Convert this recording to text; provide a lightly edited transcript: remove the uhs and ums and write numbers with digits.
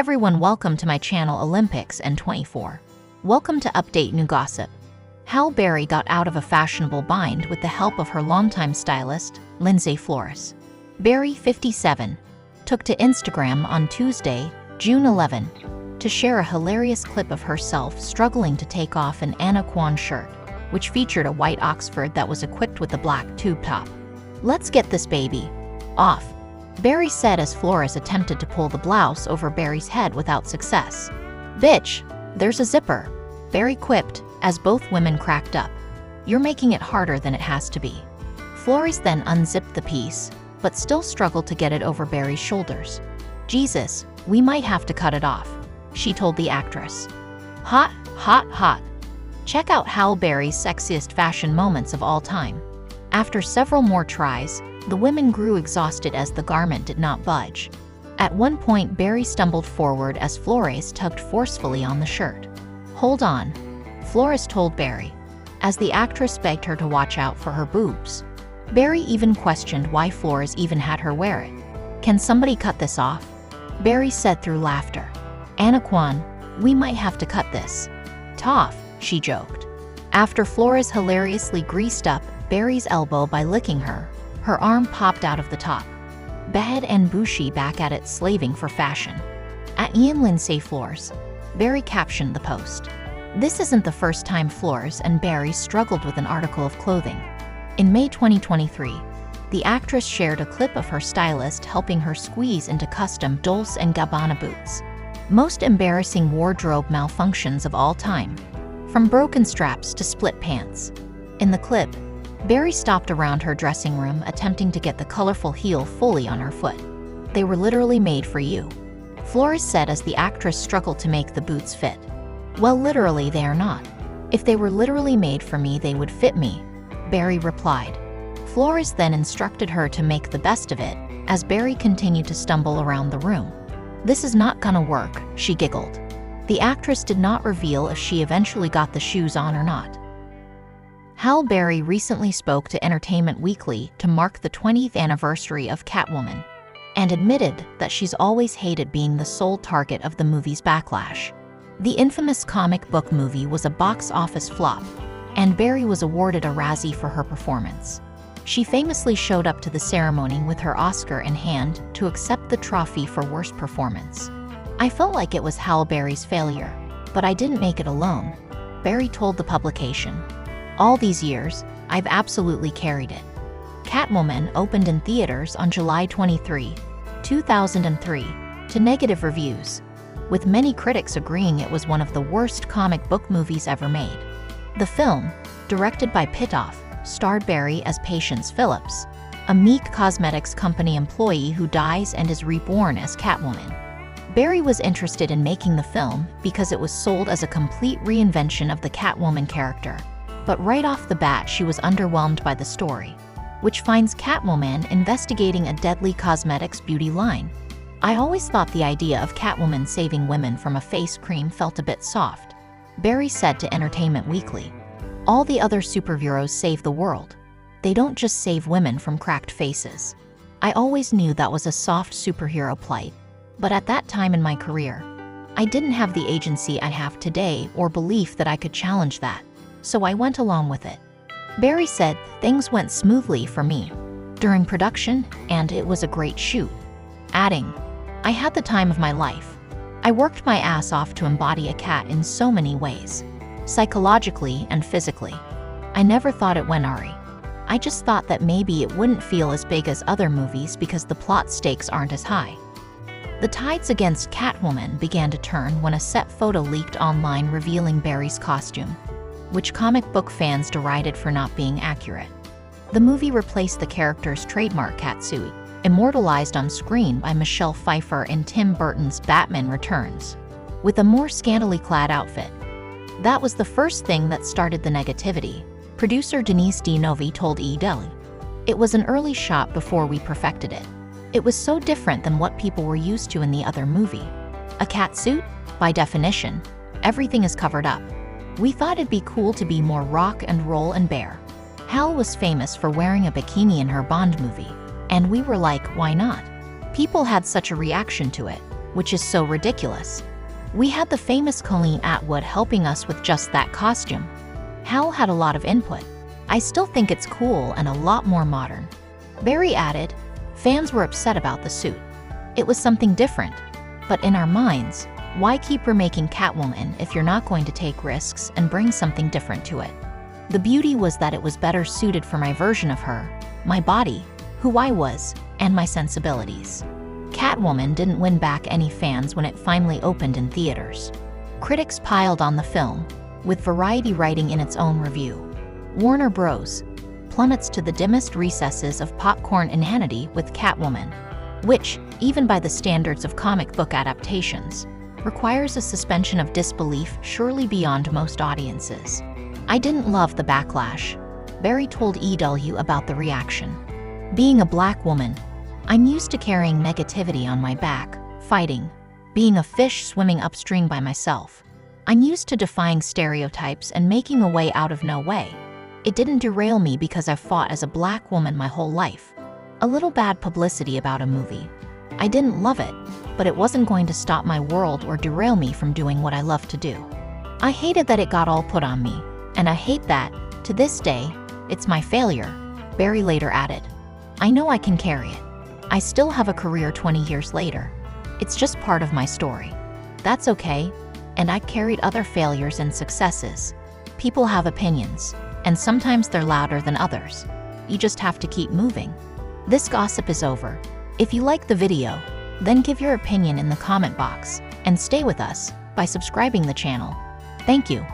everyone, welcome to my channel Olympics N24. Welcome to Update New Gossip. Halle Berry got out of a fashionable bind with the help of her longtime stylist, Lindsay Flores. Berry, 57, took to Instagram on Tuesday, June 11, to share a hilarious clip of herself struggling to take off an Anna Kwon shirt, which featured a white Oxford that was equipped with a black tube top. "Let's get this baby off," Berry said as Flores attempted to pull the blouse over Berry's head without success. "Bitch, there's a zipper," Berry quipped as both women cracked up. "You're making it harder than it has to be." Flores then unzipped the piece, but still struggled to get it over Berry's shoulders. "Jesus, we might have to cut it off," she told the actress. Hot, hot, hot. Check out Halle Berry's sexiest fashion moments of all time. After several more tries, the women grew exhausted as the garment did not budge. At one point, Berry stumbled forward as Flores tugged forcefully on the shirt. "Hold on," Flores told Berry, as the actress begged her to watch out for her boobs. Berry even questioned why Flores even had her wear it. "Can somebody cut this off?" Berry said through laughter. "Anna Kwon, we might have to cut this off," she joked. After Flores hilariously greased up Berry's elbow by licking her arm popped out of the top. Bad and Bushi back at it, slaving for fashion. At Ian Lindsay Flores, Berry captioned the post. This isn't the first time Flores and Berry struggled with an article of clothing. In May 2023, the actress shared a clip of her stylist helping her squeeze into custom Dolce & Gabbana boots. Most embarrassing wardrobe malfunctions of all time, from broken straps to split pants. In the clip, Berry stopped around her dressing room attempting to get the colorful heel fully on her foot. "They were literally made for you," Flores said as the actress struggled to make the boots fit. "Well, literally they are not. If they were literally made for me, they would fit me," Berry replied. Flores then instructed her to make the best of it, as Berry continued to stumble around the room. "This is not gonna work," she giggled. The actress did not reveal if she eventually got the shoes on or not. Halle Berry recently spoke to Entertainment Weekly to mark the 20th anniversary of Catwoman, and admitted that she's always hated being the sole target of the movie's backlash. The infamous comic book movie was a box office flop, and Berry was awarded a Razzie for her performance. She famously showed up to the ceremony with her Oscar in hand to accept the trophy for worst performance. "I felt like it was Halle Berry's failure, but I didn't make it alone," Berry told the publication. "All these years, I've absolutely carried it." Catwoman opened in theaters on July 23, 2003, to negative reviews, with many critics agreeing it was one of the worst comic book movies ever made. The film, directed by Pitoff, starred Berry as Patience Phillips, a Meek Cosmetics company employee who dies and is reborn as Catwoman. Berry was interested in making the film because it was sold as a complete reinvention of the Catwoman character, but right off the bat she was underwhelmed by the story, which finds Catwoman investigating a deadly cosmetics beauty line. "I always thought the idea of Catwoman saving women from a face cream felt a bit soft," Berry said to Entertainment Weekly. "All the other superheroes save the world. They don't just save women from cracked faces. I always knew that was a soft superhero plight, but at that time in my career, I didn't have the agency I have today or belief that I could challenge that, so I went along with it." Berry said, "Things went smoothly for me during production, and it was a great shoot," adding, "I had the time of my life. I worked my ass off to embody a cat in so many ways, psychologically and physically. I never thought it went awry. I just thought that maybe it wouldn't feel as big as other movies because the plot stakes aren't as high." The tides against Catwoman began to turn when a set photo leaked online revealing Berry's costume, which comic book fans derided for not being accurate. The movie replaced the character's trademark catsuit, immortalized on screen by Michelle Pfeiffer in Tim Burton's Batman Returns, with a more scantily clad outfit. "That was the first thing that started the negativity," producer Denise Di Novi told E! Daily. "It was an early shot before we perfected it. It was so different than what people were used to in the other movie. A catsuit? By definition, everything is covered up. We thought it'd be cool to be more rock and roll and bare." Halle was famous for wearing a bikini in her Bond movie, and we were like, why not? People had such a reaction to it. which is so ridiculous. We had the famous Colleen Atwood helping us with just that costume. Hal had a lot of input. I still think it's cool and a lot more modern. Barry added, fans were upset about the suit. It was something different. But in our minds, why keep remaking Catwoman if you're not going to take risks and bring something different to it? The beauty was that it was better suited for my version of her, my body, who I was, and my sensibilities. Catwoman didn't win back any fans when it finally opened in theaters. Critics piled on the film, with Variety writing in its own review, Warner Bros. Plummets to the dimmest recesses of popcorn inanity with Catwoman, which, even by the standards of comic book adaptations, requires a suspension of disbelief surely beyond most audiences. I didn't love the backlash. Barry told EW about the reaction. Being a black woman, I'm used to carrying negativity on my back, fighting, being a fish swimming upstream by myself. I'm used to defying stereotypes and making a way out of no way. It didn't derail me because I've fought as a black woman my whole life. A little bad publicity about a movie. I didn't love it, but it wasn't going to stop my world or derail me from doing what I love to do. I hated that it got all put on me, and I hate that, to this day, it's my failure, Barry later added. I know I can carry it. I still have a career 20 years later. It's just part of my story. That's okay, and I carried other failures and successes. People have opinions, and sometimes they're louder than others. You just have to keep moving. This gossip is over. If you like the video, then give your opinion in the comment box, and stay with us by subscribing the channel. Thank you.